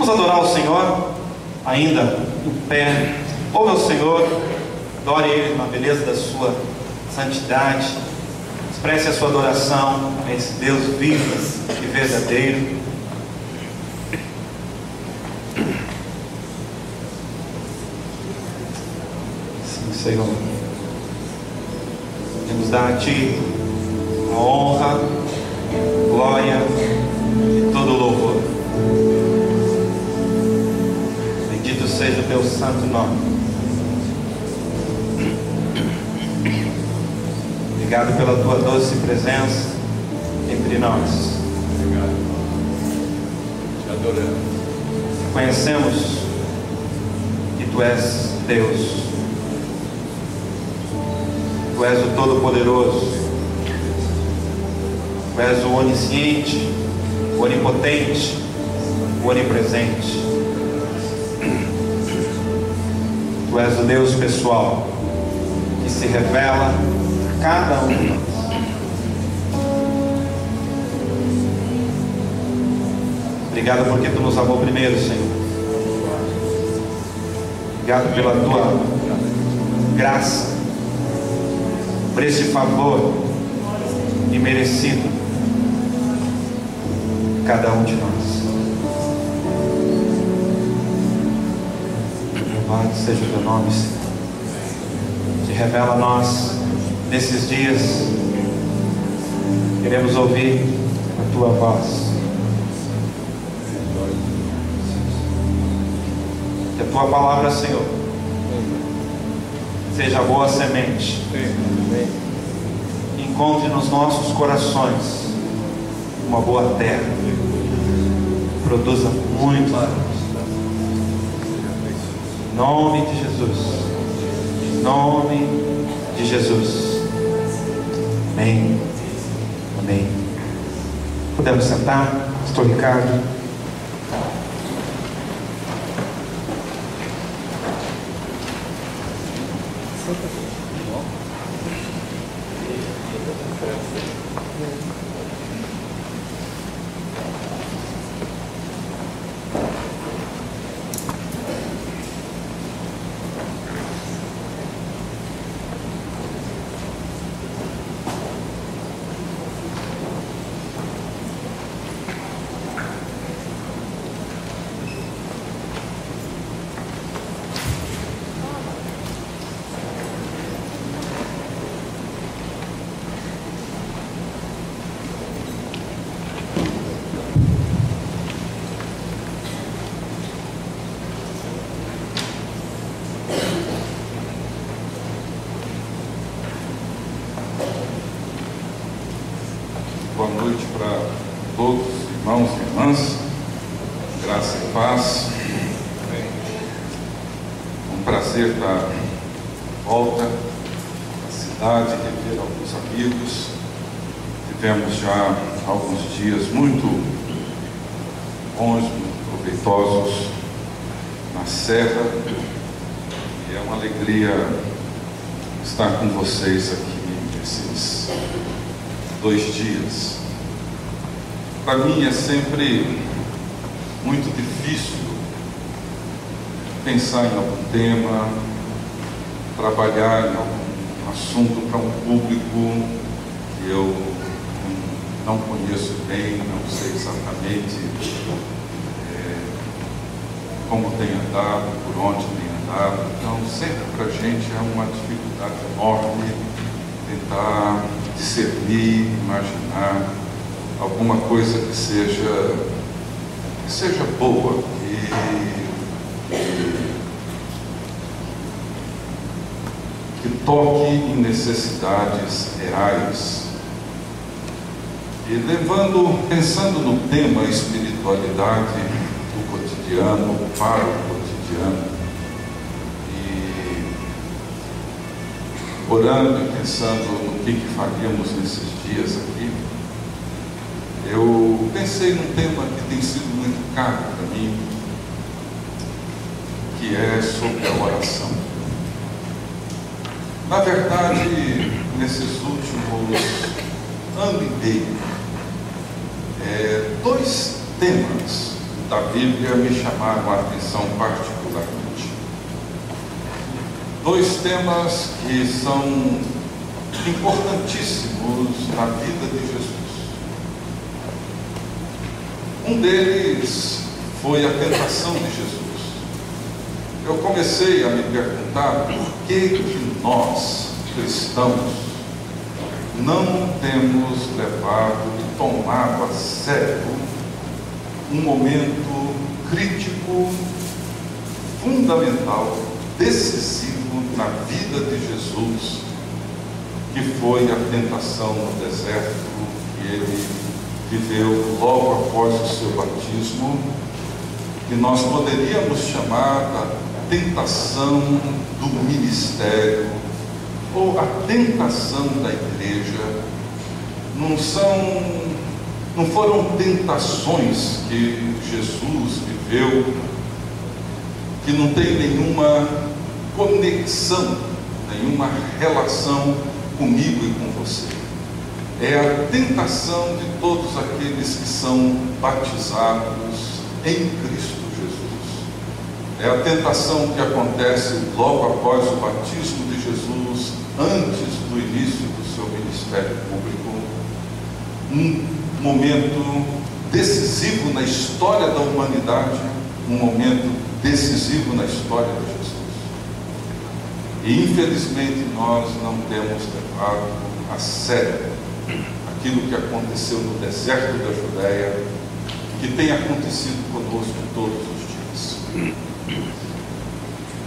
Vamos adorar o Senhor, ainda em pé. Ouve ao Senhor, adore Ele na beleza da sua santidade. Expresse a sua adoração a esse Deus vivo e verdadeiro. Sim, Senhor, queremos dar a Ti a honra, glória e todo o louvor. Bendito seja o Teu santo nome. Obrigado pela Tua doce presença entre nós. Obrigado. Te adoramos. Conhecemos que Tu és Deus. Tu és o Todo-Poderoso. Tu és o Onisciente, o Onipotente, o Onipresente. Tu és o Deus pessoal, que se revela a cada um de nós. Obrigado porque Tu nos amou primeiro, Senhor. Obrigado pela Tua graça, por esse favor imerecido a cada um de nós. Louvado seja o Teu nome, Senhor. Te revela a nós nesses dias. Queremos ouvir a Tua voz. Que a Tua palavra, Senhor, seja boa semente. Encontre nos nossos corações uma boa terra. Produza muito. Em nome de Jesus. Em nome de Jesus. Amém. Amém. Podemos sentar, Pastor Ricardo. Boa noite para todos, irmãos e irmãs, graça e paz. É um prazer estar de volta à cidade, rever alguns amigos. Tivemos já alguns dias muito bons, muito proveitosos na Serra, e é uma alegria estar com vocês aqui nesses 2 dias. Para mim é sempre muito difícil pensar em algum tema, trabalhar em algum assunto para um público que eu não conheço bem, não sei exatamente como tem andado, por onde tem andado. Então sempre para a gente é uma dificuldade enorme tentar discernir, imaginar alguma coisa que seja boa que toque em necessidades reais. E pensando no tema espiritualidade do cotidiano, para o cotidiano, orando e pensando no que faríamos nesses dias aqui, eu pensei num tema que tem sido muito caro para mim, que é sobre a oração. Na verdade, nesses últimos ano e meio, 2 temas da Bíblia me chamaram a atenção particularmente. Dois temas que são importantíssimos na vida de Jesus. Um deles foi a tentação de Jesus. Eu comecei a me perguntar por que nós, cristãos, não temos levado e tomado a sério um momento crítico, fundamental, decisivo na vida de Jesus, que foi a tentação no deserto que ele viveu logo após o seu batismo, que nós poderíamos chamar da tentação do ministério, ou a tentação da igreja. Não foram tentações que Jesus viveu, que não tem nenhuma conexão, nenhuma relação comigo e com você. É a tentação de todos aqueles que são batizados em Cristo Jesus. É a tentação que acontece logo após o batismo de Jesus, antes do início do seu ministério público. Um momento decisivo na história da humanidade, um momento decisivo na história de Jesus. E infelizmente nós não temos levado a sério aquilo que aconteceu no deserto da Judéia, que tem acontecido conosco todos os dias.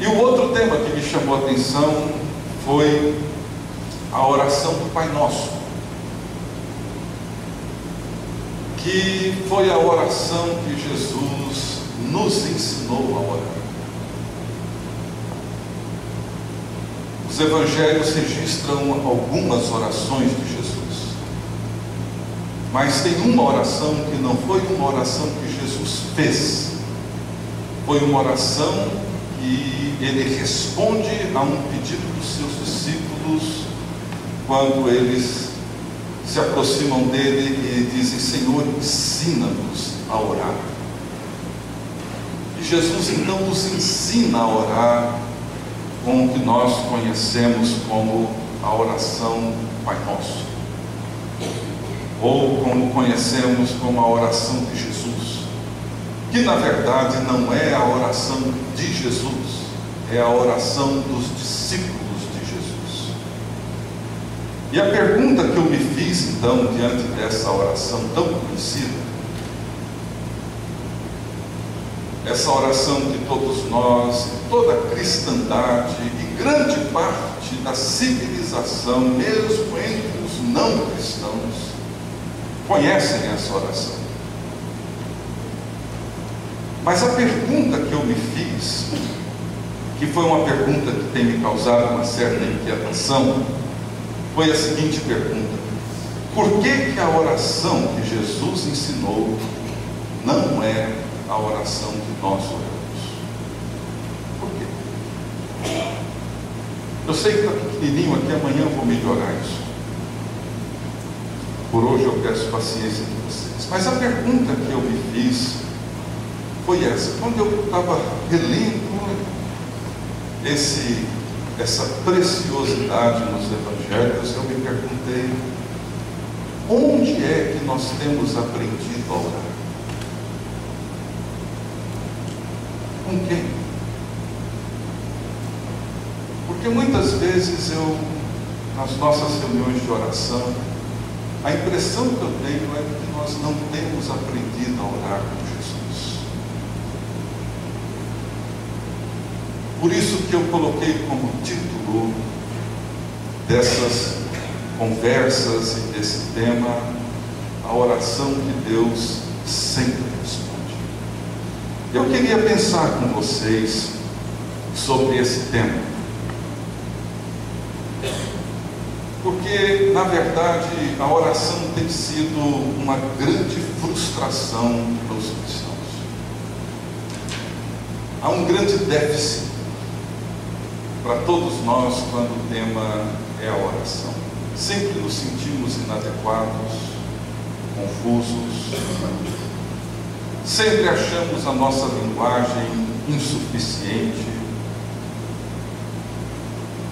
E o outro tema que me chamou a atenção foi a oração do Pai Nosso, que foi a oração que Jesus nos ensinou a orar. Os evangelhos registram algumas orações de Jesus, mas tem uma oração que não foi uma oração que Jesus fez, foi uma oração que ele responde a um pedido dos seus discípulos, quando eles se aproximam dele e dizem: Senhor, ensina-nos a orar. E Jesus então nos ensina a orar com o que nós conhecemos como a oração Pai Nosso, ou como conhecemos como a oração de Jesus, que na verdade não é a oração de Jesus, é a oração dos discípulos de Jesus. E a pergunta que eu me fiz então, diante dessa oração tão conhecida, essa oração que todos nós, toda a cristandade e grande parte da civilização, mesmo entre os não cristãos, conhecem essa oração. Mas a pergunta que eu me fiz, que foi uma pergunta que tem me causado uma certa inquietação, foi a seguinte pergunta: por que a oração que Jesus ensinou não é a oração que nós oramos? Por quê? Eu sei que está pequenininho aqui, amanhã eu vou melhorar isso. Por hoje eu peço paciência de vocês. Mas a pergunta que eu me fiz foi essa: quando eu estava relendo essa preciosidade nos evangelhos, eu me perguntei: onde é que nós temos aprendido a orar? Com quem? Porque muitas vezes nas nossas reuniões de oração, a impressão que eu tenho é que nós não temos aprendido a orar com Jesus. Por isso que eu coloquei como título dessas conversas e desse tema, a oração que Deus sempre responde. Eu queria pensar com vocês sobre esse tema, porque, na verdade, a oração tem sido uma grande frustração para os cristãos. Há um grande déficit para todos nós quando o tema é a oração. Sempre nos sentimos inadequados, confusos. Sempre achamos a nossa linguagem insuficiente.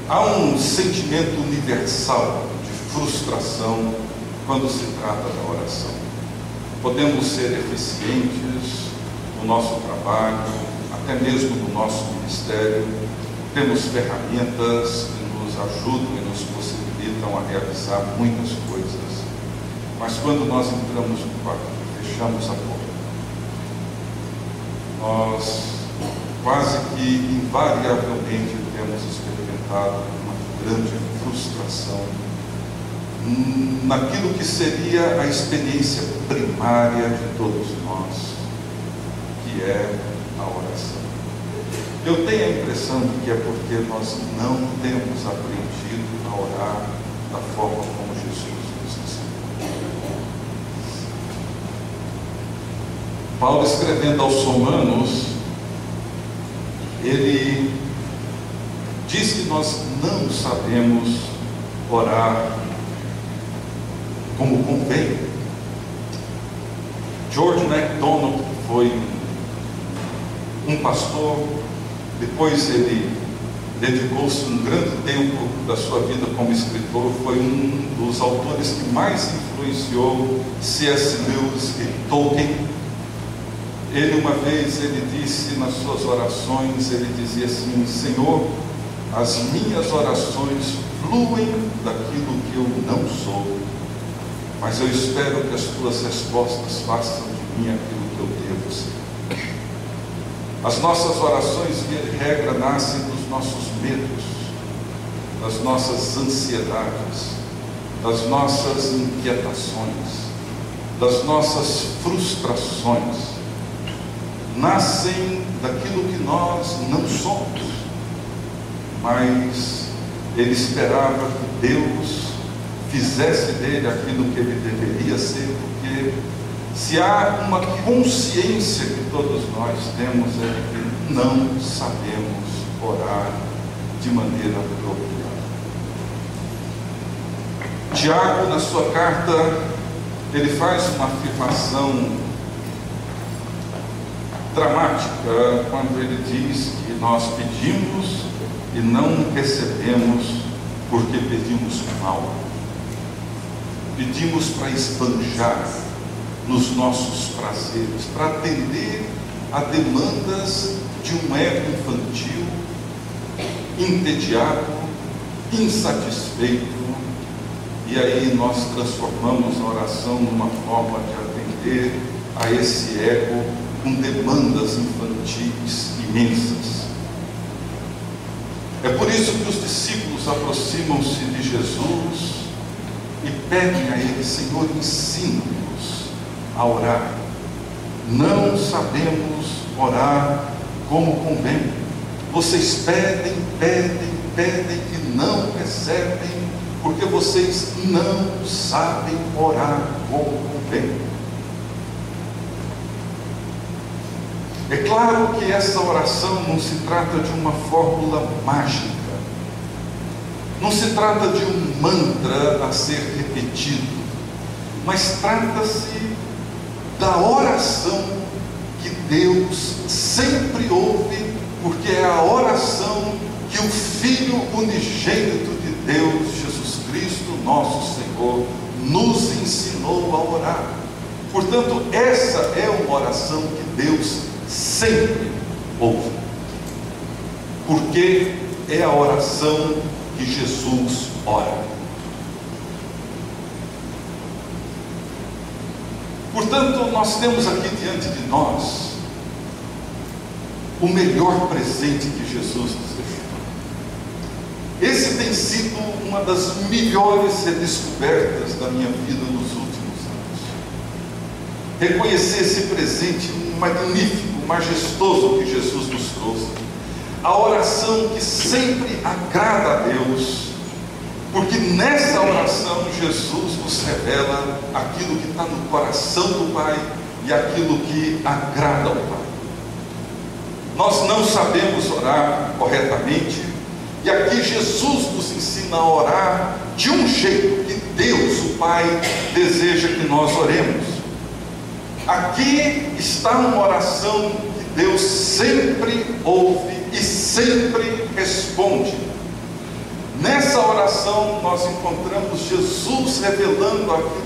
Há um sentimento universal de frustração quando se trata da oração. Podemos ser eficientes no nosso trabalho, até mesmo no nosso ministério. Temos ferramentas que nos ajudam e nos possibilitam a realizar muitas coisas. Mas quando nós entramos no quarto e fechamos a porta, nós quase que invariavelmente temos experimentado uma grande frustração naquilo que seria a experiência primária de todos nós, que é a oração. Eu tenho a impressão de que é porque nós não temos aprendido a orar da forma como Jesus nos ensinou. Paulo, escrevendo aos Romanos, ele diz que nós não sabemos orar como convém. George MacDonald, que foi um pastor, depois ele dedicou-se um grande tempo da sua vida como escritor, foi um dos autores que mais influenciou C.S. Lewis e Tolkien. Ele uma vez, ele disse nas suas orações, ele dizia assim: Senhor, as minhas orações fluem daquilo que eu não sou, mas eu espero que as tuas respostas façam de mim aquilo que eu devo ser. As nossas orações, via de regra, nascem dos nossos medos, das nossas ansiedades, das nossas inquietações, das nossas frustrações. Nascem daquilo que nós não somos, mas ele esperava que Deus fizesse dele aquilo que ele deveria ser, porque se há uma consciência que todos nós temos, é que não sabemos orar de maneira apropriada. Tiago, na sua carta, ele faz uma afirmação dramática quando ele diz que nós pedimos e não recebemos porque pedimos mal. Pedimos para esbanjar nos nossos prazeres, para atender a demandas de um ego infantil, entediado, insatisfeito, e aí nós transformamos a oração numa forma de atender a esse ego com demandas infantis imensas. É por isso que os discípulos aproximam-se de Jesus e pedem a Ele: Senhor, ensina-nos a orar. Não sabemos orar como convém. Vocês pedem, pedem, pedem e não recebem, porque vocês não sabem orar como convém. É claro que essa oração não se trata de uma fórmula mágica, não se trata de um mantra a ser repetido, mas trata-se da oração que Deus sempre ouve, porque é a oração que o Filho unigênito de Deus, Jesus Cristo, nosso Senhor, nos ensinou a orar. Portanto, essa é uma oração que Deus sempre ouve, porque é a oração que Jesus ora. Portanto, nós temos aqui diante de nós o melhor presente que Jesus nos deixou. Esse tem sido uma das melhores redescobertas da minha vida nos últimos anos. Reconhecer esse presente magnífico, majestoso que Jesus nos trouxe, a oração que sempre agrada a Deus, porque nessa oração Jesus nos revela aquilo que está no coração do Pai e aquilo que agrada ao Pai. Nós não sabemos orar corretamente, e aqui Jesus nos ensina a orar de um jeito que Deus, o Pai, deseja que nós oremos. Aqui está uma oração que Deus sempre ouve e sempre responde. Nessa oração nós encontramos Jesus revelando aquilo